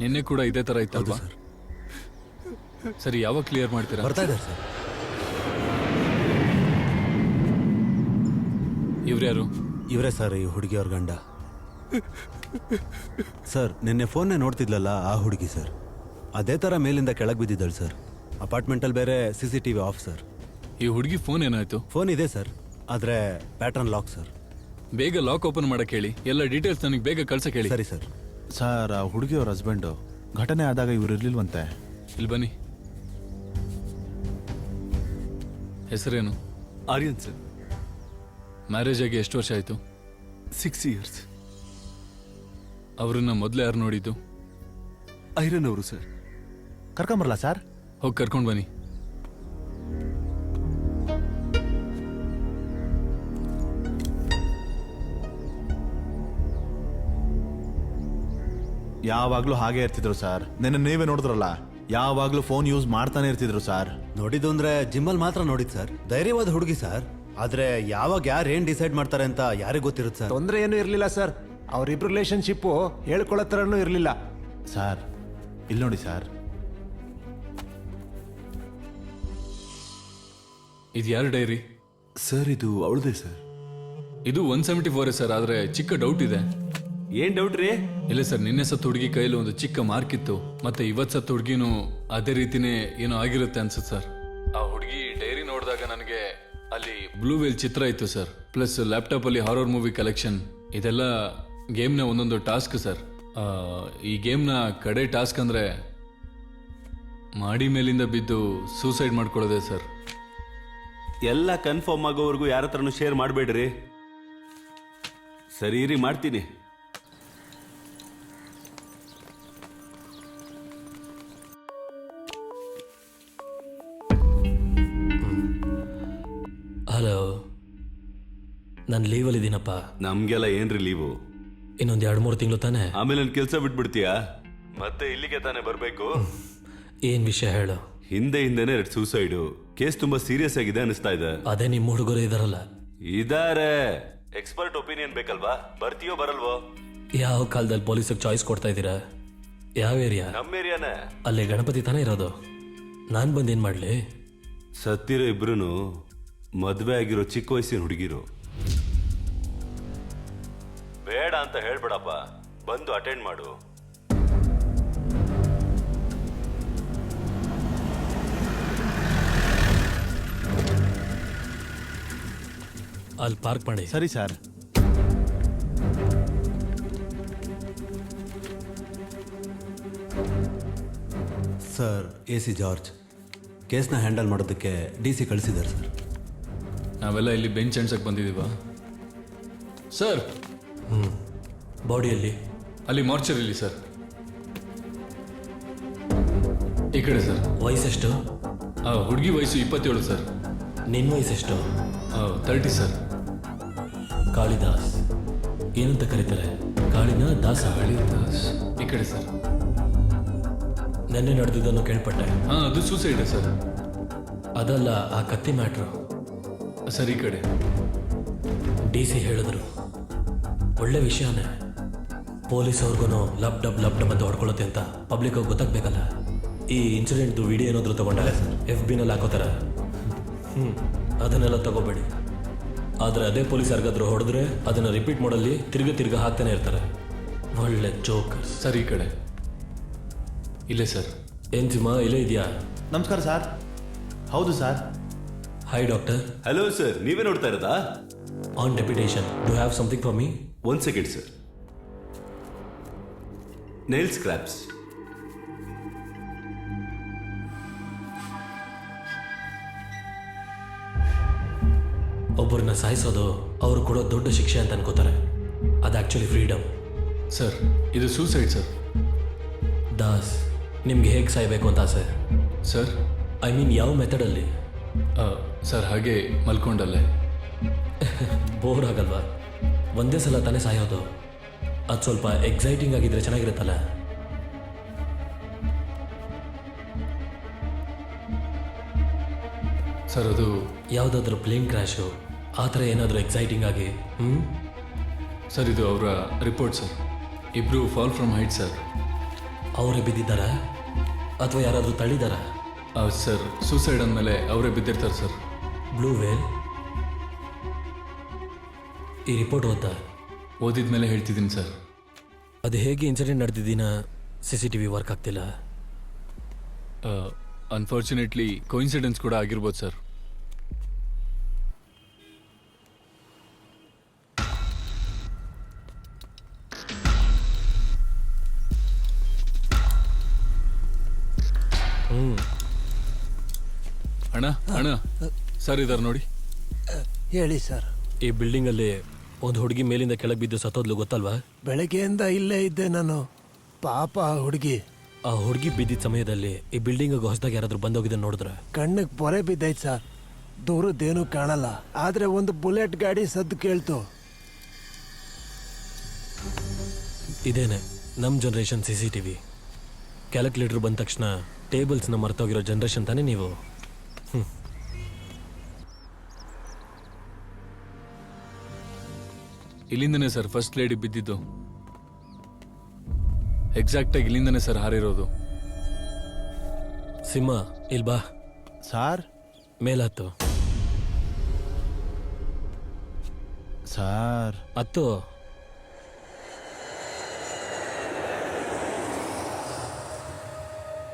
ನಿನ್ನೆ ಕೂಡ ಇದೇ ತರ ಇತ್ತಲ್ವಾ? ಸರಿ, ಯಾವಾಗ ಕ್ಲಿಯರ್ ಮಾಡ್ತೀರಾ? ಬರ್ತಾ ಇದ್ದಾರೆ ಸರ್. ಇವ್ರ್ಯಾರು? ಇವರೇ ಸರ್, ಈ ಹುಡುಗಿಯವ್ರ ಗಂಡ. ಸರ್, ನಿನ್ನೆ ಫೋನ್ನೇ ನೋಡ್ತಿದ್ಲಲ್ಲ ಆ ಹುಡುಗಿ ಸರ್. ಅದೇ ಥರ ಮೇಲಿಂದ ಕೆಳಗೆ ಬಿದ್ದಿದ್ದಾಳೆ ಸರ್. ಅಪಾರ್ಟ್ಮೆಂಟಲ್ಲಿ ಬೇರೆ CCTV ಆಫ್ ಸರ್. ಈ ಹುಡುಗಿ ಫೋನ್ ಏನಾಯ್ತು? ಫೋನ್ ಇದೆ ಸರ್, ಆದರೆ ಪ್ಯಾಟರ್ನ್ ಲಾಕ್ ಸರ್. ಬೇಗ ಲಾಕ್ ಓಪನ್ ಮಾಡಕ್ಕೆ ಹೇಳಿ. ಎಲ್ಲ ಡೀಟೇಲ್ಸ್ ನನಗೆ ಬೇಗ ಕಳ್ಸಕ್ಕೆ ಹೇಳಿ. ಸರಿ ಸರ್. ಸರ್, ಆ ಹುಡುಗಿಯವ್ರ ಹಸ್ಬೆಂಡು ಘಟನೆ ಆದಾಗ ಇವ್ರು ಇರ್ಲಿಲ್ವಂತೆ. ಇಲ್ಲಿ ಬನ್ನಿ. ಹೆಸರೇನು? ಆರ್ಯನ್ ಸರ್. ಮ್ಯಾರೇಜ್ ಆಗಿ ಎಷ್ಟು ವರ್ಷ ಆಯ್ತು? 6 years. ಅವ್ರನ್ನ ಮೊದಲು ಯಾರು ನೋಡಿದ್ದು? ಐರನ್ ಅವರು ಸರ್. ಕರ್ಕೊಂಬರಲ್ಲ ಸರ್? ಹೋಗಿ ಕರ್ಕೊಂಡು ಬನ್ನಿ. ಯಾವಾಗ್ಲೂ ಹಾಗೆ ಇರ್ತಿದ್ರು ಸರ್. ನಿನ್ನೆ ನೀವೇ ನೋಡಿದ್ರಲ್ಲ, ಯಾವಾಗ್ಲೂ ಫೋನ್ ಯೂಸ್ ಮಾಡ್ತಾನೆ ಇರ್ತಿದ್ರು ಸರ್. ನೋಡಿದ್ದು ಅಂದ್ರೆ ಜಿಮ್ಮಲ್ಲಿ ಮಾತ್ರ ನೋಡಿದ್ ಸರ್. ಧೈರ್ಯವಾದ ಹುಡುಗಿ ಸರ್. ಆದ್ರೆ ಯಾವಾಗ ಯಾರು ಏನ್ ಡಿಸೈಡ್ ಮಾಡ್ತಾರೆ ಅಂತ ಯಾರಿಗೆ ಗೊತ್ತಿರುತ್ತೆ ಸರ್. ತೊಂದರೆ ಏನೂ ಇರಲಿಲ್ಲ ಸರ್. ಅವರಿಬ್ರು ರಿಲೇಶನ್ಶಿಪ್ಪು ಹೇಳ್ಕೊಳ್ಳೋ ಥರನೂ ಇರಲಿಲ್ಲ ಸರ್. ಇಲ್ಲಿ ನೋಡಿ ಸರ್. ಇದು ಯಾರು ಡೈರಿ? ಸರ್, ಇದು ಅವಳದೇ ಸರ್. ಇದು 174 ಸರ್. ಆದ್ರೆ ಚಿಕ್ಕ ಡೌಟ್ ಇದೆ. ಏನ್ ಡೌಟ್ ರೀ? ಇಲ್ಲ ಸರ್, ನಿನ್ನೆ ಸತ್ತು ಹುಡುಗಿ ಕೈಯಲ್ಲಿ ಒಂದು ಚಿಕ್ಕ ಮಾರ್ಕ್ ಇತ್ತು. ಮತ್ತೆ ಇವತ್ತು ಸತ್ತು ಹುಡುಗಿನೂ ಅದೇ ರೀತಿನೇ ಏನೋ ಆಗಿರುತ್ತೆ ಅನ್ಸುತ್ತೆ ಸರ್. ಆ ಹುಡುಗಿ ಡೈರಿ ನೋಡಿದಾಗ ನನಗೆ ಅಲ್ಲಿ ಬ್ಲೂ ವೇಲ್ ಚಿತ್ರ ಇತ್ತು ಸರ್. ಪ್ಲಸ್ ಲ್ಯಾಪ್ಟಾಪ್ ಅಲ್ಲಿ ಹಾರರ್ ಮೂವಿ ಕಲೆಕ್ಷನ್. ಇದೆಲ್ಲ ಗೇಮ್ನ ಒಂದೊಂದು ಟಾಸ್ಕ್ ಸರ್. ಈ ಗೇಮ್ನ ಕಡೆ ಟಾಸ್ಕ್ ಅಂದ್ರೆ ಮಾಡಿ ಮೇಲಿಂದ ಬಿದ್ದು ಸೂಸೈಡ್ ಮಾಡ್ಕೊಳ್ಳೋದೆ ಸರ್. ಎಲ್ಲ ಕನ್ಫರ್ಮ್ ಆಗೋವರೆಗೂ ಯಾರ ಹತ್ರನೂ ಶೇರ್ ಮಾಡಬೇಡ್ರಿ. ಸರಿ ರೀ, ಮಾಡ್ತೀನಿ. ಹಲೋ, ನಾನು ಲೀವಲ್ಲಿದ್ದೀನಪ್ಪ. ನಮ್ಗೆಲ್ಲ ಏನ್ರಿ ಲೀವು? ಇನ್ನೊಂದು 2-3 ತಿಂಗಳು ತಾನೆ. ಆಮೇಲೆ ನನ್ ಕೆಲಸ ಬಿಟ್ಬಿಡ್ತೀಯಾ? ಮತ್ತೆ ಇಲ್ಲಿಗೆ ತಾನೇ ಬರ್ಬೇಕು? ಏನ್ ವಿಷಯ ಹೇಳು. ಹಿಂದೆನೆ 2 ಸೂಸೈಡು ಕೇಸ್ ತುಂಬಾ ಸೀರಿಯಸ್ ಆಗಿದೆ ಅನಿಸ್ತಾ ಇದೆ. ಅದೇ ನಿಮ್ಮ ಹುಡುಗರು ಇದಾರಲ್ಲ. ಇದಾರೆ. ಎಕ್ಸ್ಪರ್ಟ್ ಒಪಿನಿಯನ್ ಬೇಕಲ್ವಾ? ಬರ್ತೀಯೋ ಬರಲ್ವೋ? ಯಾವ ಕಾಲದಲ್ಲಿ ಪೊಲೀಸಿಗೆ ಚಾಯ್ಸ್ ಕೊಡ್ತಾ ಇದ್ದೀರಾ? ಯಾವ ಏರಿಯಾ? ನಮ್ಮ ಏರಿಯಾನೇ. ಅಲ್ಲಿ ಗಣಪತಿ ತಾನೇ ಇರೋದು. ನಾನು ಬಂದೇನ್ ಮಾಡ್ಲಿ? ಸತ್ತಿರೋ ಇಬ್ರು ಮದ್ವೆ ಆಗಿರೋ ಚಿಕ್ಕ ವಯಸ್ಸಿನ ಹುಡುಗಿರು. ಬೇಡ ಅಂತ ಹೇಳ್ಬೇಡಪ್ಪ, ಬಂದು ಅಟೆಂಡ್ ಮಾಡು. ಅಲ್ಲಿ ಪಾರ್ಕ್ ಮಾಡಿ. ಸರಿ ಸರ್. ಸರ್, AC ಜಾರ್ಜ್ ಕೇಸ್ನ ಹ್ಯಾಂಡಲ್ ಮಾಡೋದಕ್ಕೆ DC ಕಳಿಸಿದ್ದಾರೆ ಸರ್. ನಾವೆಲ್ಲ ಇಲ್ಲಿ ಬೆಂಚ್ ಅನ್ಸಕ್ ಬಂದಿದೀವ ಸರ್? ಬಾಡಿಯಲ್ಲಿ ಅಲ್ಲಿ ಮಾರ್ಚರಿಲಿ ಸರ್. ಈ ಕಡೆ ಸರ್. ವಯಸ್ಸೆಷ್ಟು? ಹುಡುಗಿ ವಯಸ್ಸು 27 ಸರ್. ನಿನ್ನ ವಯಸ್ಸೆಷ್ಟು? 30 ಸರ್. ಕಾಳಿದಾಸ್ ಏನಂತ ಕರೀತಾರೆ? ಕಾಳಿನ ದಾಸ? ಕಾಳಿದಾಸ್. ಈ ಕಡೆ ಸರ್. ನೆನ್ನೆ ನಡೆದಿದ್ದನ್ನು ಕೇಳ್ಪಟ್ಟೆ. ಅದು ಸೂಸೈಡ್ ಸರ್. ಅದಲ್ಲ, ಆ ಕತ್ತಿ ಮ್ಯಾಟ್ರು. ಸರ್, ಈ ಕಡೆ. DC ಹೇಳಿದ್ರು. ಒಳ್ಳೆ ವಿಷಯನೇ. ಪೊಲೀಸ್ ಅವ್ರಿಗೂ ಲಬ್ ಡಬ್ ಅಂತ ಹೊಡ್ಕೊಳ್ಳುತ್ತೆ ಅಂತ ಪಬ್ಲಿಕ್ ಅವ್ರಿಗೆ ಗೊತ್ತಾಗ್ಬೇಕಲ್ಲ. ಈ ಇನ್ಸಿಡೆಂಟ್ದು ವಿಡಿಯೋ ಏನಾದರೂ ತಗೊಂಡಾಗ FB-ನಲ್ಲಿ ಹಾಕೋತಾರೆ. ಅದನ್ನೆಲ್ಲ ತಗೋಬೇಡಿ. ಆದರೆ ಅದೇ ಪೊಲೀಸ್ ಯಾರಿಗಾದ್ರೂ ಹೊಡೆದ್ರೆ ಅದನ್ನು ರಿಪೀಟ್ ಮಾಡಲ್ಲಿ ತಿರ್ಗ ಹಾಕ್ತಾನೆ ಇರ್ತಾರೆ. ಒಳ್ಳೆ ಜೋಕರ್ಸ್. ಸರ್, ಈ ಕಡೆ. ಇಲ್ಲೇ ಸರ್. ಏನ್ ಸಿಂಹ, ಇಲ್ಲೇ ಇದೆಯಾ? ನಮಸ್ಕಾರ ಸರ್. ಹೌದು sir. Hi doctor. Hello sir, ನೀವೇ ನೋಡ್ತಾ ಇರೋದಾ? On deputation. Do have something for me? 1 second sir. Nail scraps. ಒಬ್ಬರನ್ನ ಸಾಯಿಸೋದು ಅವ್ರು ಕೊಡೋ ದೊಡ್ಡ ಶಿಕ್ಷೆ ಅಂತ ಅನ್ಕೋತಾರೆ. ಅದು ಆ್ಯಕ್ಚುಲಿ ಫ್ರೀಡಮ್. ಸರ್, ಇದು ಸೂಸೈಡ್ ಸರ್. ದಾಸ್, ನಿಮ್ಗೆ ಹೇಗೆ ಸಾಯಬೇಕು ಅಂತ ಆಸೆ? ಸರ್, ಐ ಮೀನ್ ಯಾವ ಮೆಥಡಲ್ಲಿ? ಸರ್, ಹಾಗೆ ಮಲ್ಕೊಂಡಲ್ಲೇ. ಬೋರ್ ಆಗಲ್ವಾ? ಒಂದೇ ಸಲ ತಾನೇ ಸಾಯೋದು. ಅದು ಸ್ವಲ್ಪ ಎಕ್ಸೈಟಿಂಗ್ ಆಗಿದ್ರೆ ಚೆನ್ನಾಗಿರುತ್ತಲ್ಲ. ಸರ್, ಅದು ಯಾವುದಾದ್ರೂ ಪ್ಲೇನ್ ಕ್ರ್ಯಾಶು ಆ ಥರ ಏನಾದರೂ ಎಕ್ಸೈಟಿಂಗ್ ಆಗಿ ಸರ್ ಇದು ಅವರ ರಿಪೋರ್ಟ್ ಸರ್. ಇಬ್ರು ಫಾಲ್ ಫ್ರಮ್ ಹೈಟ್ ಸರ್. ಅವರೇ ಬಿದ್ದಿದ್ದಾರಾ ಅಥವಾ ಯಾರಾದರೂ ತಳ್ಳಿದಾರಾ? ಸರ್ ಸೂಸೈಡ್ ಅಂದಮೇಲೆ ಅವರೇ ಬಿದ್ದಿರ್ತಾರೆ ಸರ್. ಬ್ಲೂ ವೇಲ್ ಈ ರಿಪೋರ್ಟ್ ಓದ್ತಾ ಓದಿದ್ಮೇಲೆ ಹೇಳ್ತಿದ್ದೀನಿ ಸರ್. ಅದು ಹೇಗೆ ಇನ್ಸಿಡೆಂಟ್ ನಡೆದಿದ್ದೀನ CCTV ವರ್ಕ್ ಆಗ್ತಿಲ್ಲ. ಅನ್ಫಾರ್ಚುನೇಟ್ಲಿ ಕೋಇನ್ಸಿಡೆನ್ಸ್ ಕೂಡ ಆಗಿರ್ಬೋದು ಸರ್. ಅಣ್ಣ ಅಣ್ಣ ಸರ್ ಇದಾರೆ ನೋಡಿ. ಹೇಳಿ ಸರ್. ಈ ಬಿಲ್ಡಿಂಗಲ್ಲಿ ಒಂದು ಹುಡುಗಿ ಮೇಲಿಂದ ಕೆಳಗೆ ಬಿದ್ದು ಸತ್ತೋದ್ಲು, ಗೊತ್ತಲ್ವಾ? ಬೆಳಗ್ಗೆಯಿಂದ ಇಲ್ಲೇ ಇದ್ದೆ ನಾನು. ಪಾಪ ಹುಡುಗಿ. ಆ ಹುಡುಗಿ ಬಿದ್ದಿದ್ದ ಸಮಯದಲ್ಲಿ ಈ ಬಿಲ್ಡಿಂಗ್ ಹೊಸದಾಗಿ ಯಾರಾದ್ರೂ ಬಂದೋಗಿದ್ದ ನೋಡಿದ್ರ? ಕಣ್ಣಿಗೆ ಪೊರೆ ಬಿದ್ದೈತೆ ಸರ್. ದೂರದ್ದೇನು ಕಾಣಲ್ಲ, ಆದ್ರೆ ಒಂದು ಬುಲೆಟ್ ಗಾಡಿ ಸದ್ದು ಕೇಳ್ತು. ಇದೇನೆ ನಮ್ಮ ಜನರೇಷನ್ CCTV. ಕ್ಯಾಲ್ಕುಲೇಟರ್ ಬಂದ ತಕ್ಷಣ ಟೇಬಲ್ಸ್ನ ಮರ್ತೋಗಿರೋ ಜನರೇಷನ್ ತಾನೇ ನೀವು? ಇಲ್ಲಿಂದನೇ ಸರ್ ಫಸ್ಟ್ ಲೇಡಿ ಬಿದ್ದಿದ್ದು. ಎಕ್ಸಾಕ್ಟಾಗಿ ಇಲ್ಲಿಂದನೇ ಸರ್ ಹಾರಿರೋದು. ಸಿಂಹ ಇಲ್ಬಾ, ಸಾರ್ ಮೇಲತ್ತು. ಸಾರ್ ಹತ್ತು.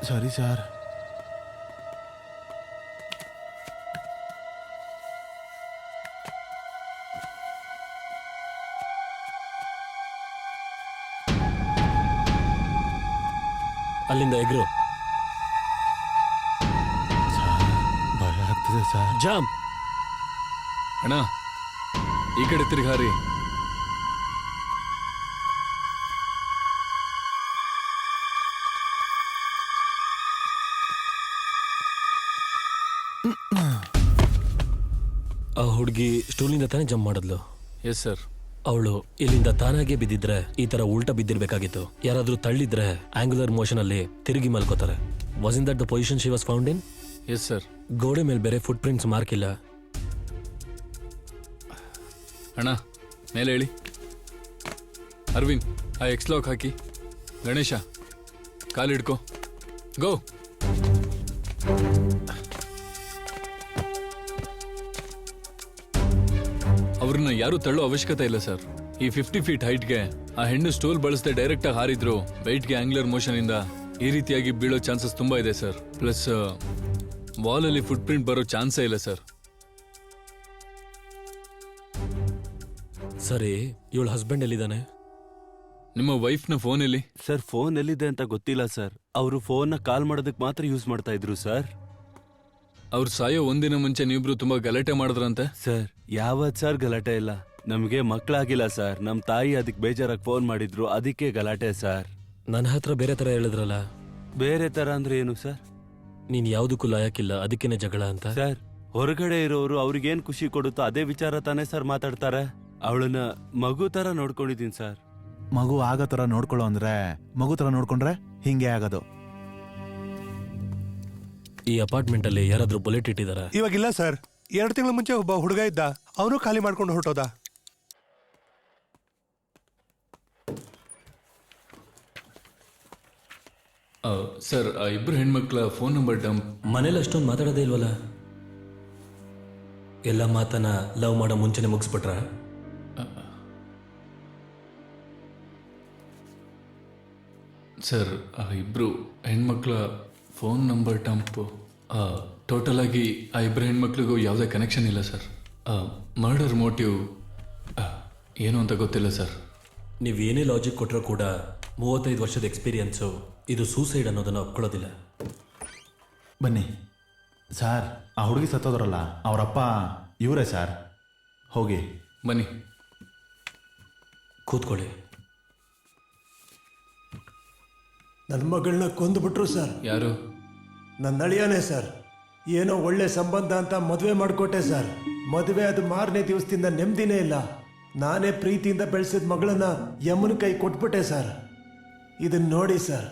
ಸರಿ ಸಾರ್. ಅಲ್ಲಿಂದ ಎಗ್ರು. ಭಯ ಆಗ್ತದೆ ಸರ್. ಜಾಂಪ್. ಅಣ್ಣ ಈ ಕಡೆ ತಿರುಗಿ ಹಾರಿ. ಆ ಹುಡುಗಿ ಸ್ಟೂಲಿಂದ ತಾನೇ ಜಂಪ್ ಮಾಡಿದ್ಲು? Yes sir. ಅವಳು ಇಲ್ಲಿಂದ ತಾನಾಗೆ ಬಿದ್ದಿದ್ರೆ ಈ ತರ ಉಲ್ಟಾ ಬಿದ್ದಿರ್ಬೇಕಾಗಿತ್ತು. ಯಾರಾದ್ರೂ ತಳ್ಳಿದ್ರೆ ಆಂಗ್ಯುಲರ್ ಮೋಷನ್ ಅಲ್ಲಿ ತಿರುಗಿ ಮಲ್ಕೋತಾರೆ. Was in that the position she was found in? Yes sir. ಗೋಡೆ ಮೇಲೆ ಬೇರೆ ಫುಟ್ ಪ್ರಿಂಟ್ಸ್ ಮಾರ್ಕ್ ಇಲ್ಲ. ಅಣ್ಣ ಮೇಲೆ ಹೇಳಿ. ಅರವಿಂದ್ ಆ ಎಕ್ಸ್ಲಾಕ್ ಹಾಕಿ. ಗಣೇಶ ಕಾಲಿಡ್ಕೋ. ಗೋ. ಅವ್ರನ್ನ ಯಾರು ತಳ್ಳೋ ಅವಶ್ಯಕತೆ ಇಲ್ಲ ಸರ್. ಈ 50 ಫೀಟ್ ಹೈಟ್ಗೆ ಆ ಹೆಣ್ಣು ಸ್ಟೂಲ್ ಬಳಸದೆ ಡೈರೆಕ್ಟ್ ಆಗಿ ಹಾರಿದ್ರು ವೆಯ್ಟ್ಗೆ ಆಂಗ್ಯುಲರ್ ಮೋಷನ್ ಇಂದ ಈ ರೀತಿಯಾಗಿ ಬೀಳೋ ಚಾನ್ಸಸ್ ತುಂಬಾ ಇದೆ ಸರ್. ಪ್ಲಸ್ ವಾಲ್ ಅಲ್ಲಿ ಫುಟ್ ಪ್ರಿಂಟ್ ಬರೋ ಚಾನ್ಸೇ ಇಲ್ಲ ಸರ್. ಸರಿ, ಇವಳ ಹಸ್ಬೆಂಡ್ ಎಲ್ಲಿದ್ದಾನೆ? ನಿಮ್ಮ ವೈಫ್ನ ಫೋನ್ ಎಲ್ಲಿ? ಸರ್ ಫೋನ್ ಎಲ್ಲಿದೆ ಅಂತ ಗೊತ್ತಿಲ್ಲ ಸರ್. ಅವರು ಫೋನ್ನ ಕಾಲ್ ಮಾಡೋದಕ್ಕೆ ಮಾತ್ರ ಯೂಸ್ ಮಾಡ್ತಾ ಇದ್ರು ಸರ್. ಅವ್ರು ಸಾಯೋ ಒಂದಿನ ಮುಂಚೆ ನೀವಿಬ್ರು ತುಂಬಾ ಗಲಾಟೆ ಮಾಡಿದ್ರಂತೆ. ಸರ್ ಯಾವತ್ ಸರ್ ಗಲಾಟೆ ಇಲ್ಲ. ನಮ್ಗೆ ಮಕ್ಕಳಾಗಿಲ್ಲ ಸರ್. ನಮ್ ತಾಯಿ ಅದಕ್ಕೆ ಬೇಜಾರಾಗಿ ಫೋನ್ ಮಾಡಿದ್ರು, ಅದಕ್ಕೆ ಗಲಾಟೆ ಸರ್. ನನ್ನ ಹತ್ರ ಬೇರೆ ತರ ಹೇಳಿದ್ರಲ್ಲ. ಬೇರೆ ತರ ಅಂದ್ರೆ ಏನು ಸರ್? ನೀನ್ ಯಾವ್ದಕ್ಕೂ ಲಾಯಕ್ಕಿಲ್ಲ, ಅದಕ್ಕೇನೆ ಜಗಳ ಅಂತ. ಸರ್ ಹೊರಗಡೆ ಇರೋರು ಅವ್ರಿಗೇನ್ ಖುಷಿ ಕೊಡುತ್ತೋ ಅದೇ ವಿಚಾರ ತಾನೇ ಸರ್ ಮಾತಾಡ್ತಾರೆ. ಅವಳನ್ನ ಮಗು ತರ ನೋಡ್ಕೊಂಡಿದೀನಿ ಸರ್. ಮಗು ಆಗೋ ತರ ನೋಡ್ಕೊಳ್ಳೋ ಅಂದ್ರೆ ಮಗು ತರ ನೋಡ್ಕೊಂಡ್ರೆ ಹಿಂಗೆ ಆಗೋದು. ಈ ಅಪಾರ್ಟ್ಮೆಂಟ್ ಅಲ್ಲಿ ಯಾರಾದ್ರೂ ಬುಲೆಟ್ ಇಟ್ಟಿದಾರ? ಇವಾಗಿಲ್ಲ ಸರ್. 2 ತಿಂಗಳ ಮುಂಚೆ ಒಬ್ಬ ಹುಡುಗ ಇದ್ದ, ಅವನು ಖಾಲಿ ಮಾಡ್ಕೊಂಡು ಹೊರಟೋದ. ಸರ್ ಆ ಇಬ್ರು ಹೆಣ್ಮಕ್ಳ ಫೋನ್ ನಂಬರ್ ಡಂಪ್. ಮನೇಲಿ ಅಷ್ಟೊಂದು ಮಾತಾಡೋದೇ ಇಲ್ವಲ್ಲ? ಎಲ್ಲ ಮಾತನ್ನ ಲವ್ ಮಾಡೋ ಮುಂಚೆನೆ ಮುಗಿಸ್ಬಿಟ್ರ? ಸರ್ ಆ ಇಬ್ರು ಹೆಣ್ಮಕ್ಳ ಫೋನ್ ನಂಬರ್ ಡಂಪ್. ಟೋಟಲ್ ಆಗಿ ಆ ಇಬ್ರು ಹೆಣ್ಮಕ್ಳಿಗೂ ಯಾವುದೇ ಕನೆಕ್ಷನ್ ಇಲ್ಲ ಸರ್. ಮರ್ಡರ್ ಮೋಟಿವ್ ಏನು ಅಂತ ಗೊತ್ತಿಲ್ಲ ಸರ್. ನೀವು ಏನೇ ಲಾಜಿಕ್ ಕೊಟ್ಟರೂ ಕೂಡ 35 ವರ್ಷದ ಎಕ್ಸ್ಪೀರಿಯನ್ಸು ಇದು ಸೂಸೈಡ್ ಅನ್ನೋದನ್ನ ಒಪ್ಕೊಳ್ಳೋದಿಲ್ಲ. ಬನ್ನಿ ಸಾರ್. ಆ ಹುಡುಗಿ ಸತ್ತೋದ್ರಲ್ಲ, ಅವರಪ್ಪ ಇವರೇ ಸರ್. ಹೋಗಿ ಬನ್ನಿ. ಕೂತ್ಕೊಳ್ಳಿ. ನನ್ನ ಮಗಳನ್ನ ಕೊಂದುಬಿಟ್ರು ಸರ್. ಯಾರು? ನನ್ನ ಅಳಿಯಾನೆ ಸರ್. ಏನೋ ಒಳ್ಳೆ ಸಂಬಂಧ ಅಂತ ಮದುವೆ ಮಾಡಿಕೊಟ್ಟೆ ಸರ್. ಮದುವೆ ಅದು ಮಾರನೇ ದಿವಸದಿಂದ ನೆಮ್ಮದಿನೇ ಇಲ್ಲ. ನಾನೇ ಪ್ರೀತಿಯಿಂದ ಬೆಳೆಸಿದ ಮಗಳನ್ನ ಯಮನ ಕೈ ಕೊಟ್ಬಿಟ್ಟೆ ಸರ್. ಇದನ್ನ ನೋಡಿ ಸರ್.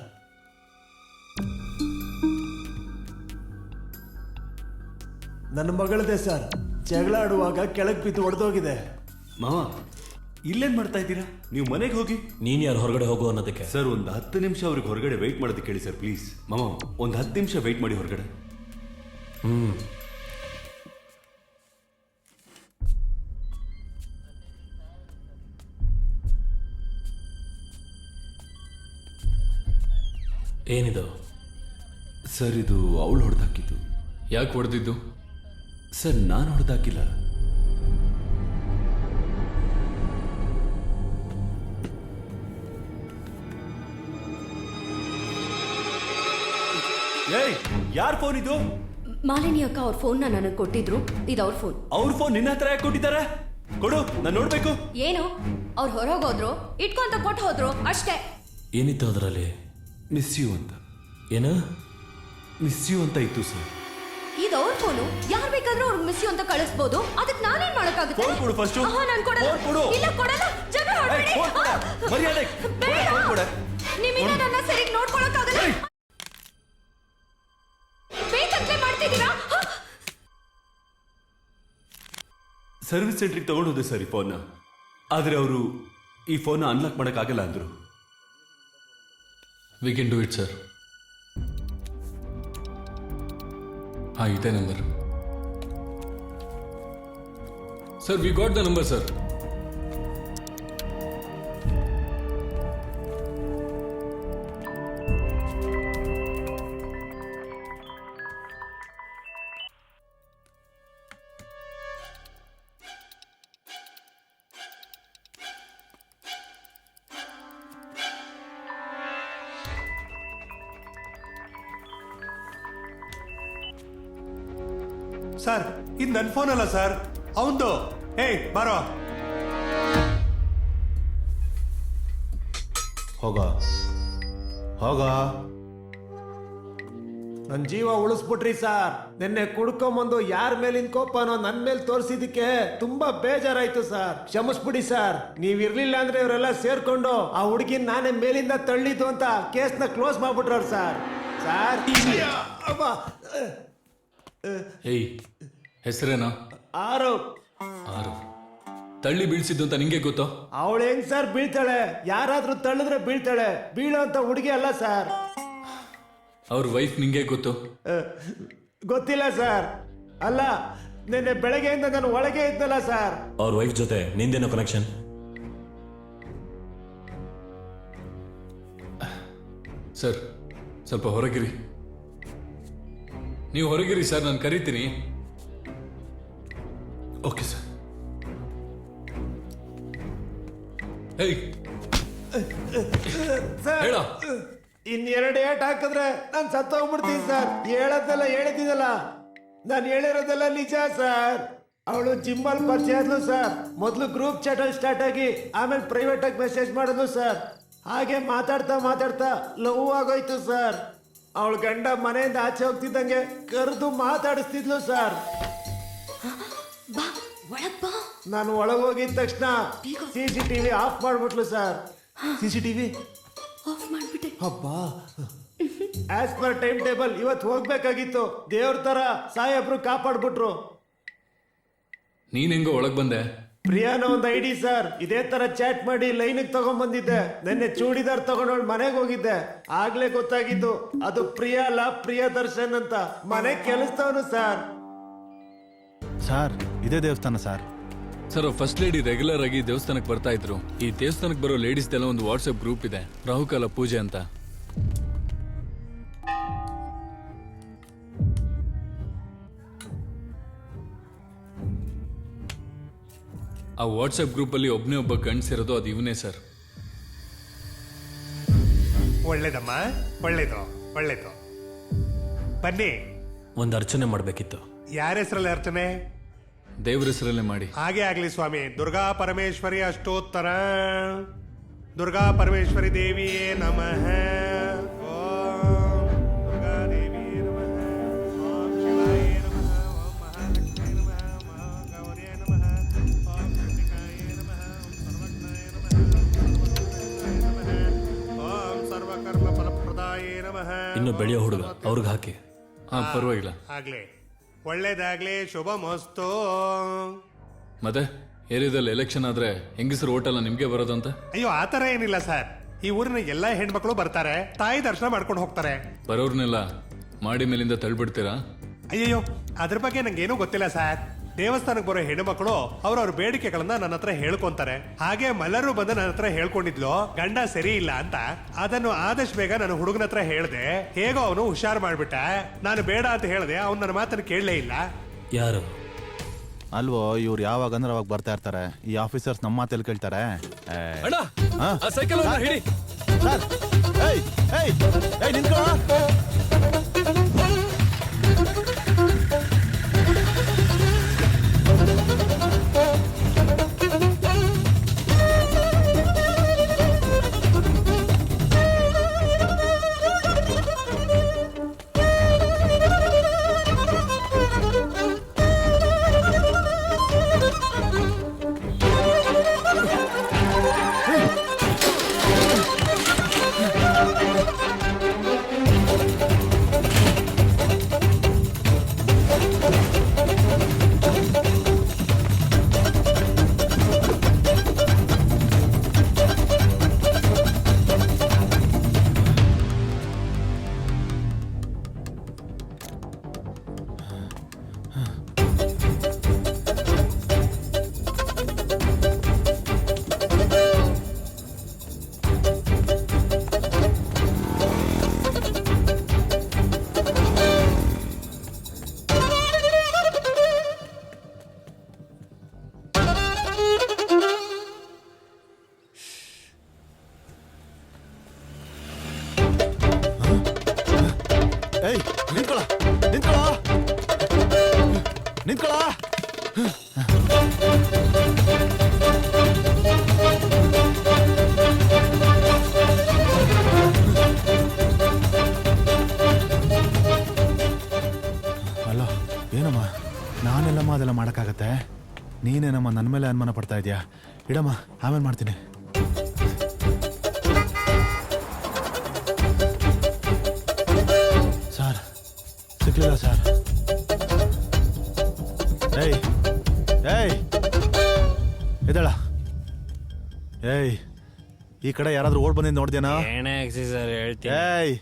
ನನ್ನ ಮಗಳದೇ ಸರ್. ಜಗಳ ಆಡುವಾಗ ಕೆಳಗೆ ಬಿದ್ದು ಒಡೆದೋಗಿದೆ. ಮಾವ ಇಲ್ಲೇನ್ ಮಾಡ್ತಾ ಇದ್ದೀರಾ? ನೀವು ಮನೆಗೆ ಹೋಗಿ. ನೀನ್ ಯಾರು ಹೊರಗಡೆ ಹೋಗು ಅನ್ನೋದಕ್ಕೆ? ಸರ್ ಒಂದು 10 ನಿಮಿಷ ಅವ್ರಿಗೆ ಹೊರಗಡೆ ವೆಯ್ಟ್ ಮಾಡೋದಕ್ಕೆ ಹೇಳಿ ಸರ್ ಪ್ಲೀಸ್. ಮಾಮ ಒಂದು 10 ನಿಮಿಷ ವೆಯ್ಟ್ ಮಾಡಿ ಹೊರಗಡೆ. ಏನಿದು? ಸರ್ ಇದು ಅವಳು ಹೊಡೆದಾಕಿದ್ದು. ಯಾಕೆ ಹೊಡೆದಿದ್ದು? ಸರ್ ನಾನು ಹೊಡೆದಾಕಿಲ್ಲ. ಏಯ್ ಯಾರ್ ಫೋನ್ ಇದು? ಮಾಲಿನಿ ಅಕ್ಕ ಅವ್ರ ಫೋನ್ನ ನನಗೆ ಕೊಟ್ಟಿದ್ರು. ಇದು ಅವ್ರ ಫೋನ್. ಅವ್ರ ಫೋನ್ ನಿನ್ನ ಹತ್ರ ಯಾಕೆ ಕೊಟ್ಟಿದ್ದಾರೆ? ಕೊಡು, ನಾನು ನೋಡ್ಬೇಕು. ಏನು ಅವ್ರು ಹೊರಗೋದ್ರು, ಇಟ್ಕೊಂತ ಕೊಟ್ಟು ಹೋದ್ರು ಅಷ್ಟೇ. ಏನಿತ್ತು ಅದರಲ್ಲಿ? ಮಿಸ್ ಯು ಅಂತ. ಏನ? ಮಿಸ್ ಯು ಅಂತ ಇತ್ತು ಸರ್. ಇದು ಅವ್ರ ಫೋನು. ಯಾರು ಬೇಕಾದ್ರೂ ಅವ್ರಿಗೆ ಮಿಸ್ ಯು ಅಂತ ಕಳಿಸ್ಬೋದು. ಅದಕ್ಕೆ ನಾನೇನ್ ಮಾಡಕ್ಕಾಗುತ್ತೆ? ಫೋನ್ ಕೊಡು ಫಸ್ಟ್. ನಾನು ಕೊಡಲ್ಲ. ಫೋನ್ ಕೊಡು. ಇಲ್ಲ ಕೊಡಲ್ಲ. ಜಗಳ ಆಡ್ಬೇಡಿ. ಮರ್ಯಾದೆ ಬೇಡ. ಫೋನ್ ಕೊಡು. ನಿಮ್ಮಿಂದ ನನ್ನ ಸರಿಯಾಗಿ ನೋಡ್ಕೊಳಕ್ಕಾಗಲ್ಲ. ಬೇಕಂತಲೇ ಮಾಡ್ತಿದ್ದೀರಾ? ಸರ್ವಿಸ್ ಸೆಂಟ್ರಿಗೆ ತಗೊಂಡು ಹೋದೆ ಸರ್ ಈ ಫೋನ್ನ. ಆದರೆ ಅವರು ಈ ಫೋನ್ನ ಅನ್ಲಾಕ್ ಮಾಡೋಕ್ಕಾಗಲ್ಲ ಅಂದರು. We can do it sir. ಹಾಂ, ಇದೇ number sir. We got the number sir. Sir ಇದು ನನ್ನ ಫೋನ್ ಅಲ್ಲ ಸರ್, ಅವಂದು. ಏಯ್ ಬಾರೋ. ಹೋಗ ಹೋಗ. ನನ್ನ ಜೀವ ಉಳಿಸ್ಬಿಟ್ರಿ ಸರ್. ನಿನ್ನೆ ಕುಡ್ಕೊಂಬಂದು ಯಾರ ಮೇಲಿನ ಕೋಪನೋ ನನ್ನ ಮೇಲೆ ತೋರಿಸಿದಕ್ಕೆ ತುಂಬಾ ಬೇಜಾರಾಯ್ತು ಸರ್. ಕ್ಷಮಿಸ್ಬಿಡಿ ಸರ್. ನೀವ್ ಇರ್ಲಿಲ್ಲ ಅಂದ್ರೆ ಇವರೆಲ್ಲ ಸೇರ್ಕೊಂಡು ಆ ಹುಡುಗಿನ ನಾನೇ ಮೇಲಿಂದ ತಳ್ಳಿದ್ದು ಅಂತ ಕೇಸ್ನ ಕ್ಲೋಸ್ ಮಾಡ್ಬಿಟ್ರವ್ರು ಸರ್. ಸರ್ ಏಯ್, ಹೆಸರೇನಾ? ಆರು. ಆರು. ತಳ್ಳಿ ಬೀಳ್ಸಿದ್ದು ಅಂತ ನಿಂಗೆ ಗೊತ್ತೋ? ಅವಳು ಹೆಂಗ್ ಸರ್ ಬೀಳ್ತಾಳೆ? ಯಾರಾದ್ರೂ ತಳ್ಳಿದ್ರೆ ಬೀಳ್ತಾಳೆ. ಬೀಳೋ ಅಂತ ಹುಡುಗಿ ಅಲ್ಲ ಸರ್. ಅವ್ರ ವೈಫ್ ನಿಂಗೆ ಗೊತ್ತು? ಗೊತ್ತಿಲ್ಲ ಸರ್. ಅಲ್ಲ, ನಿನ್ನೆ ಬೆಳಗ್ಗೆಯಿಂದ ನಾನು ಒಳಗೆ ಇದ್ದಲ್ಲ ಸರ್. ಅವ್ರ ವೈಫ್ ಜೊತೆ ನಿಂದೇನೋ ಕನೆಕ್ಷನ್? ಸರ್, ಸ್ವಲ್ಪ ಹೊರಗಿರಿ. ನೀವು ಹೊರಗಿರಿ ಸರ್, ನಾನು ಕರಿತೀನಿ. Okay sir. ಹೇಯ್, ಸರ್ ಹೇಳ. ಇನ್ನೆರಡು ಏಟ್ ಹಾಕಿದ್ರೆ ನಾನು ಸತ್ತೋಗ್ಬಿಡ್ತೀನಿ ಸರ್. ಹೇಳೋದೆಲ್ಲ ಹೇಳಿದ್ದೀನಲ್ಲ, ನಾನು ಹೇಳಿರೋದೆಲ್ಲ ನಿಜ ಸರ್. ಅವಳು ಜಿಮ್ಮಲ್ಲಿ ಪರಿಚಯ ಆದ್ಲು ಸರ್. ಮೊದಲು ಗ್ರೂಪ್ ಚಾಟ್ ಅಲ್ಲಿ ಸ್ಟಾರ್ಟ್ ಆಗಿ ಆಮೇಲೆ ಪ್ರೈವೇಟ್ ಆಗಿ ಮೆಸೇಜ್ ಮಾಡಿದ್ಲು ಸರ್. ಹಾಗೆ ಮಾತಾಡ್ತಾ ಮಾತಾಡ್ತಾ ಲವ್ ಆಗೋಯ್ತು ಸರ್. ಅವಳ ಗಂಡ ಮನೆಯಿಂದ ಆಚೆ ಹೋಗ್ತಿದ್ದಂಗೆ ಕರೆದು ಮಾತಾಡಿಸ್ತಿದ್ಲು ಸರ್. ಬಾ ಒಳಗ್ ಬಾ. ನಾನು ಒಳಗೋಗಿದ ತಕ್ಷಣ CCTV ಆಫ್ ಮಾಡ್ಬಿಟ್ಲು ಸರ್. CCTV ಆಫ್ ಮಾಡ್ಬಿಟ್ಟೆ. ಹಬ್ಬಾ. ಆಸ್ ಪರ್ ಟೈಮ್ ಟೇಬಲ್ ಇವತ್ತು ಹೋಗ್ಬೇಕಾಗಿತ್ತು. ದೇವ್ರ ತರ ಸಾಹೇಬ್ರು ಕಾಪಾಡ್ಬಿಟ್ರು. ನೀನ್ ಹೆಂಗೋ ಒಳಗ್ ಬಂದೆ? ಪ್ರಿಯಾನ ಒಂದು ಐಡಿ ಸರ್. ಇದೇ ತರ ಚಾಟ್ ಮಾಡಿ ಲೈನಿಗೆ ತಗೊಂಡ್ಬಂದಿದ್ದೆ. ನಿನ್ನೆ ಚೂಡಿದಾರ್ ತಗೊಂಡೋಳ್ ಮನೆಗೆ ಹೋಗಿದ್ದೆ. ಆಗ್ಲೇ ಗೊತ್ತಾಗಿದ್ದು ಅದು ಪ್ರಿಯಾ ಅಲ್ಲ, ಪ್ರಿಯದರ್ಶನ್ ಅಂತ. ಮನೆ ಕೆಲಸದವನು ಸರ್. ಸರ್ ಇದೇ ದೇವಸ್ಥಾನ sir. Sir, first lady regular ಆಗಿ ದೇವಸ್ಥಾನಕ್ಕೆ ಬರ್ತಾ ಇದ್ರು. ಈ ದೇವಸ್ಥಾನಕ್ಕೆ ಬರೋ ಲೇಡೀಸ್ದೆಲ್ಲ ಒಂದು ವಾಟ್ಸ್ಆಪ್ ಗ್ರೂಪ್ ಇದೆ, ರಾಹುಕಾಲ ಪೂಜೆ ಅಂತ. ಆ ವಾಟ್ಸ್ಆಪ್ ಗ್ರೂಪ್ ಅಲ್ಲಿ ಒಬ್ಬನೇ ಒಬ್ಬ ಗಂಡ್ಸಿರೋದು ಅದು ಇವನೇ ಸರ್. ಒಳ್ಳೇದಮ್ಮ, ಒಳ್ಳೇದು ಒಳ್ಳೇದು. ಬನ್ನಿ. ಒಂದು ಅರ್ಚನೆ ಮಾಡಬೇಕಿತ್ತು. ಯಾರ ಹೆಸರಲ್ಲಿ ಅರ್ಚನೆ? ದೇವ್ರ ಹೆಸರಲ್ಲೇ ಮಾಡಿ. ಹಾಗೆ ಆಗ್ಲಿ ಸ್ವಾಮಿ. ದುರ್ಗಾ ಪರಮೇಶ್ವರಿ ಅಷ್ಟೋತ್ತರ. ದುರ್ಗಾ ಪರಮೇಶ್ವರಿ ದೇವಿಯೇ ನಮಃ. ಓಂ ದುರ್ಗಾ ದೇವಿಯೇ ನಮಃ. ಓಂ ಶಿವಾಯ ನಮಃ. ಓಂ ಮಹಾಲಕ್ಷ್ಮೀ ನಮಃ. ಮಹಾಗೌರ್ಯೇ ನಮಃ. ಓಂ ಚಂಡಿಕಾಯೇ ನಮಃ. ಓಂ ಸರ್ವಕರ್ಮ ಫಲಪ್ರದಾಯೇ ನಮಃ. ಇನ್ನು ಬೆಳೆಯೋ ಹುಡುಗ, ಅವ್ರಿಗೆ ಹಾಕಿ. ಹಾ, ಪರವಾಗಿಲ್ಲ. ಆಗ್ಲಿ, ಒಳ್ಳೇದಾಗ್ಲಿ, ಶುಭ ಮಸ್ತು. ಮತ್ತೆ ಏರಿಯಾದಲ್ಲಿ ಎಲೆಕ್ಷನ್ ಆದ್ರೆ ಹೆಂಗಸರು ಓಟೆಲ್ಲ ನಿಮ್ಗೆ ಬರೋದಂತ. ಅಯ್ಯೋ ಆ ಥರ ಏನಿಲ್ಲ ಸರ್. ಈ ಊರಿನ ಎಲ್ಲಾ ಹೆಣ್ಮಕ್ಳು ಬರ್ತಾರೆ, ತಾಯಿ ದರ್ಶನ ಮಾಡ್ಕೊಂಡು ಹೋಗ್ತಾರೆ. ಬರೋರ್ನೆಲ್ಲ ಮಾಡಿ ಮೇಲಿಂದ ತಳ್ಬಿಡ್ತೀರಾ? ಅಯ್ಯಯ್ಯೋ ಅದ್ರ ಬಗ್ಗೆ ನಂಗೇನೂ ಗೊತ್ತಿಲ್ಲ ಸರ್. ದೇವಸ್ಥಾನಕ್ಕೆ ಬರೋ ಹೆಣ್ಮಕ್ಳು ಅವ್ರವ್ರ ಬೇಡಿಕೆಗಳನ್ನ ನನ್ನ ಹತ್ರ ಹೇಳ್ಕೊಂತಾರೆ. ಹಾಗೆ ಮಲ್ಲರು ಬಂದು ನನ್ನ ಹತ್ರ ಹೇಳ್ಕೊಂಡಿದ್ಲು ಗಂಡ ಸರಿ ಇಲ್ಲ ಅಂತ. ಅದನ್ನು ಆದಷ್ಟು ಬೇಗ ನಾನು ಹುಡುಗನ ಹತ್ರ ಹೇಳ್ದೆ. ಹೇಗೋ ಅವನು ಹುಷಾರ್ ಮಾಡ್ಬಿಟ್ಟ. ನಾನು ಬೇಡ ಅಂತ ಹೇಳ್ದೆ, ಅವ್ನು ನನ್ನ ಮಾತನ್ನು ಕೇಳಲೇ ಇಲ್ಲ. ಯಾರು? ಅಲ್ವೋ ಇವ್ರು ಯಾವಾಗ ಅಂದ್ರೆ ಅವಾಗ ಬರ್ತಾ ಇರ್ತಾರೆ. ಈ ಆಫೀಸರ್ಸ್ ನಮ್ಮ ಮಾತೆಲ್ಲಿ ಕೇಳ್ತಾರೆ. ಅಣ್ಣ ಆ ಸೈಕಲ್ ಹಿಡಿ. ಸರ್ ಏಯ್ ಏಯ್ ಏಯ್ ನಿಂತ್ಕೊಳ್ಳೋ. ಏಯ್ ನಿಂತ್ಕೊಳ್ಳೋ ನಿಂತ್ಕೊಳ್ಳೋ ನಿಂತ್ಕೊಳ್ಳೋ. ಅಲ್ಲ ಏನಮ್ಮ, ನಾನೆಲ್ಲಮ್ಮ ಅದೆಲ್ಲ ಮಾಡೋಕ್ಕಾಗತ್ತೆ? ನೀನೇನಮ್ಮ ನನ್ನ ಮೇಲೆ ಅನುಮಾನ ಪಡ್ತಾ ಇದೆಯಾ? ಇಡಮ್ಮ, ಆಮೇಲೆ ಮಾಡ್ತೀನಿ. ಸರ್ ಸಿಕ್ಲಿಲ್ಲ ಸರ್. ಏಯ್ ಏಯ್ ಇದಳ. ಏಯ್ ಈ ಕಡೆ ಯಾರಾದ್ರೂ ಓಡ್ ಬಂದಿದ್ದು ನೋಡ್ದೇನಾ? ಎಣ್ಣೆ ಹಾಕ್ಸಿ ಸರ್ ಹೇಳ್ತೀನಿ. ಏಯ್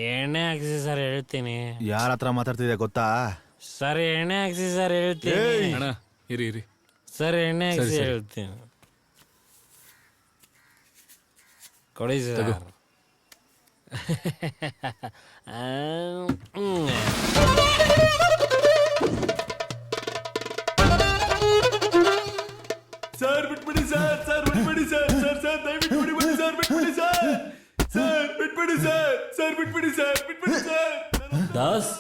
ಎಣ್ಣೆ ಹಾಕ್ಸಿ ಸರ್ ಹೇಳ್ತೀನಿ. ಯಾರ ಹತ್ರ ಮಾತಾಡ್ತಿದ್ಯಾ ಗೊತ್ತಾ? ಸರ್ ಎಣ್ಣೆ ಹಾಕ್ಸಿ ಸರ್ ಹೇಳ್ತೀನಿ. ಅಣ್ಣ ಇರಿ ಇರಿ. ಸರ್ ಎಣ್ಣೆ ಹಾಕ್ಸಿ ಸರಿ. ಹೇಳ್ತೀನಿ. ಕೊಡಿ ಸರ್. ತಗೋ. ಸರ್ ಬಿಟ್ಬಿಡಿ ಸರ್, ಸರ್ ಬಿಟ್ಬಿಡಿ ಸರ್, ಸರ್ ಸರ್ ದಯವಿಟ್ಟು ಬಿಟ್ಬಿಡಿ ಸರ್, ಬಿಟ್ಬಿಡಿ ಸರ್, ಸರ್ ಬಿಟ್ಬಿಡಿ ಸರ್, ಸರ್ ಬಿಟ್ಬಿಡಿ ಸರ್, ಬಿಟ್ಬಿಡಿ ಸರ್. ದಾಸ್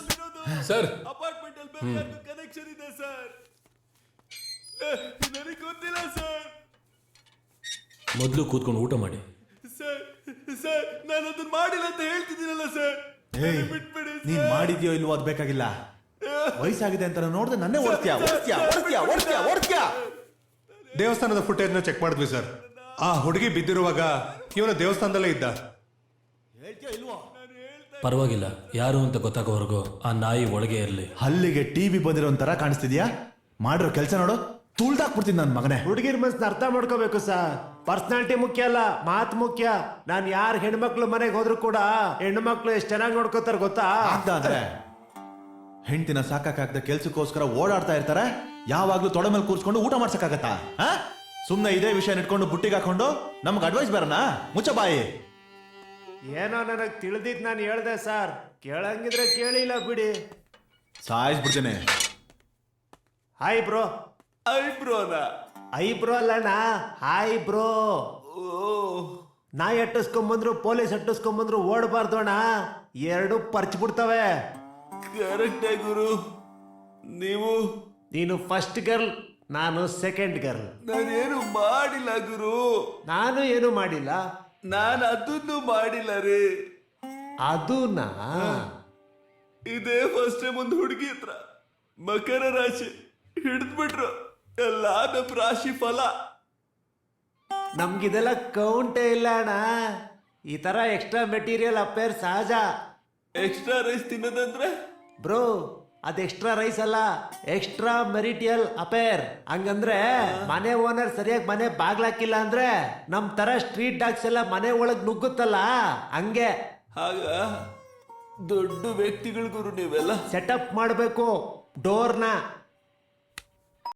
ಸರ್ ಅಪಾರ್ಟ್ಮೆಂಟ್ ಅಲ್ಲಿ ಬೇರೆ ಕನೆಕ್ಷನ್ ಇದೆ ಸರ್, ನನಗೆ ಗೊತ್ತಿಲ್ಲ ಸರ್. ಮೊದಲು ಕೂತ್ಕೊಂಡು ಊಟ ಮಾಡಿ. ಸರ್ ಸರ್ ನಾನು ಅದನ್ನ ಮಾಡಿಲ್ಲ ಅಂತ ಹೇಳ್ತಿದ್ದೀನಲ್ಲ ಸರ್. ಏಯ್ ಬಿಟ್ಬಿಡಿ ನೀನ್ ಮಾಡಿದ್ಯೋ ಇಲ್ವೋ ಅದ್ ಬೇಕಾಗಿಲ್ಲ. ವಯಸ್ಸಾಗಿದೆ ಅಂತ ನೋಡಿದ್ರೆ ನನ್ನೇ ಓಡ್ತೀಯಾ ಓಡ್ತೀಯಾ ಓಡ್ತೀಯಾ ಓಡ್ತೀಯಾ ಓಡ್ತೀಯಾ. ದೇವಸ್ಥಾನದ ಫುಟೇಜ್ನ ಚೆಕ್ ಮಾಡಿದ್ವಿ ಸರ್. ಆ ಹುಡುಗಿ ಬಿದ್ದಿರುವಾಗ ಇವನು ದೇವಸ್ಥಾನದಲ್ಲೇ ಇದ್ದ. ಪರವಾಗಿಲ್ಲ, ಯಾರು ಅಂತ ಗೊತ್ತಾಗೋವರೆಗೂ ಆ ನಾಯಿ ಒಳಗೆ ಇರಲಿ. ಹಲ್ಲಿಗೆ ಟಿವಿ ಬಂದಿರೋ ತರ ಕಾಣಿಸ್ತಿದ್ಯಾ? ಮಾಡಿರೋ ಕೆಲಸ ನೋಡು, ತುಳ್ದಾಕ್ಬಿಡ್ತೀನಿ ನನ್ನ ಮಗನೇ. ಹುಡುಗಿರ್ ಮನ್ಸನ್ನ ಅರ್ಥ ಮಾಡ್ಕೋಬೇಕು ಸರ್. ಪರ್ಸನಾಲಿಟಿ ಮುಖ್ಯ ಅಲ್ಲ, ಮಾತು ಮುಖ್ಯ. ನಾನು ಯಾರು ಹೆಣ್ಮಕ್ಳು ಮನೆಗೆ ಹೋದ್ರು ಕೂಡ ಹೆಣ್ಮಕ್ಳು ಎಷ್ಟು ಚೆನ್ನಾಗಿ ನೋಡ್ಕೋತಾರ ಗೊತ್ತಾ? ಆಗ್ದಾದ್ರೆ ಹೆಂಡತಿನ ಸಾಕಾಗದ ಕೆಲ್ಸಕ್ಕೋಸ್ಕರ ಓಡಾಡ್ತಾ ಇರ್ತಾರೆ. ಯಾವಾಗ್ಲೂ ತೊಡೆ ಮೇಲೆ ಕೂರ್ಸ್ಕೊಂಡು ಊಟ ಮಾಡ್ಸಕ್ಕಾಗತ್ತಾ? ಸುಮ್ನೆ ಇದೇ ವಿಷಯ ಇಟ್ಕೊಂಡು ಬುಟ್ಟಿಗೆ ಹಾಕೊಂಡು ನಮ್ಗೆ ಅಡ್ವೈಸ್ ಬರೋಣ? ಮುಚ್ಚ ಬಾಯಿ. ಏನೋ ನನಗೆ ತಿಳಿದಿದ್ ನಾನು ಹೇಳ್ದೆ ಸರ್. ಕೇಳಂಗಿದ್ರೆ ಕೇಳಿಲ್ಲ ಬಿಡಿ. ಸಾಯಿಸ್ಬಿಡ್ತೀನಿ. Hi bro. ಐಬ್ರೋನ ಐಬ್ರೋ ಅಲ್ಲಣ್ಣ, ಹಾಯ್ ಬ್ರೋ. ನಾಯಿ ಅಟ್ಟಿಸ್ಕೊಂಬಂದ್ರು ಪೊಲೀಸ್ ಅಟ್ಟಿಸ್ಕೊಂಬಂದ್ರು ಓಡಬಾರ್ದು ಅಣ್ಣ, ಎರಡು ಪರ್ಚ್ ಬಿಡ್ತವೆ. ಕರೆಕ್ಟ್ ಗುರು. ನೀನು ಫಸ್ಟ್ ಗರ್ಲ್, ನಾನು ಸೆಕೆಂಡ್ ಗರ್ಲ್. ನಾನೇನು ಮಾಡಿಲ್ಲ ಗುರು. ನಾನು ಏನು ಮಾಡಿಲ್ಲ. ನಾನು ಅದನ್ನು ಮಾಡಿಲ್ಲ ರೀ. ಅದೂನಾ? ಇದೇ ಫಸ್ಟ್ ಟೈಮ್ ಒಂದು ಹುಡುಗಿ ಹತ್ರ ಮಕರ ರಾಶಿ ಹಿಡಿದ್ಬಿಟ್ರು. ಎಲ್ಲ ನಮ್ ರಾಶಿ ಫಲ. ನಮ್ಗಿದೆಲ್ಲ ಕೌಂಟೇ ಇಲ್ಲ ಅಣ್ಣ. ಈ ತರ ಎಕ್ಸ್ಟ್ರಾ ಮೆಟೀರಿಯಲ್ ಅಫೇರ್ ಸಹಜ. ಎಕ್ಸ್ಟ್ರಾ ರೈಸ್ ತಿನ್ನೋದಂದ್ರೆ ಬ್ರೋ ಅದ್ ಎಕ್ಸ್ಟ್ರಾ ರೈಸ್ ಅಲ್ಲ, ಎಕ್ಸ್ಟ್ರಾ ಮೆರಿಟಿಯಲ್ ಅಪೇರ್. ಹಂಗಂದ್ರೆ ಮನೆ ಓನರ್ ಸರಿಯಾಗಿ ಮನೆ ಬಾಗ್ಲಾಕಿಲ್ಲ ಅಂದ್ರೆ ನಮ್ ತರ ಸ್ಟ್ರೀಟ್ ಡಾಗ್ಸ್ ಎಲ್ಲ ಮನೆ ಒಳಗ್ ನುಗ್ಗುತ್ತಲ್ಲ, ಹಂಗೆ ಆಗ ದೊಡ್ಡ ವ್ಯಕ್ತಿಗಳು ಗುರು ನೀವೆಲ್ಲ. ಸೆಟಪ್ ಮಾಡಬೇಕು ಡೋರ್ನ.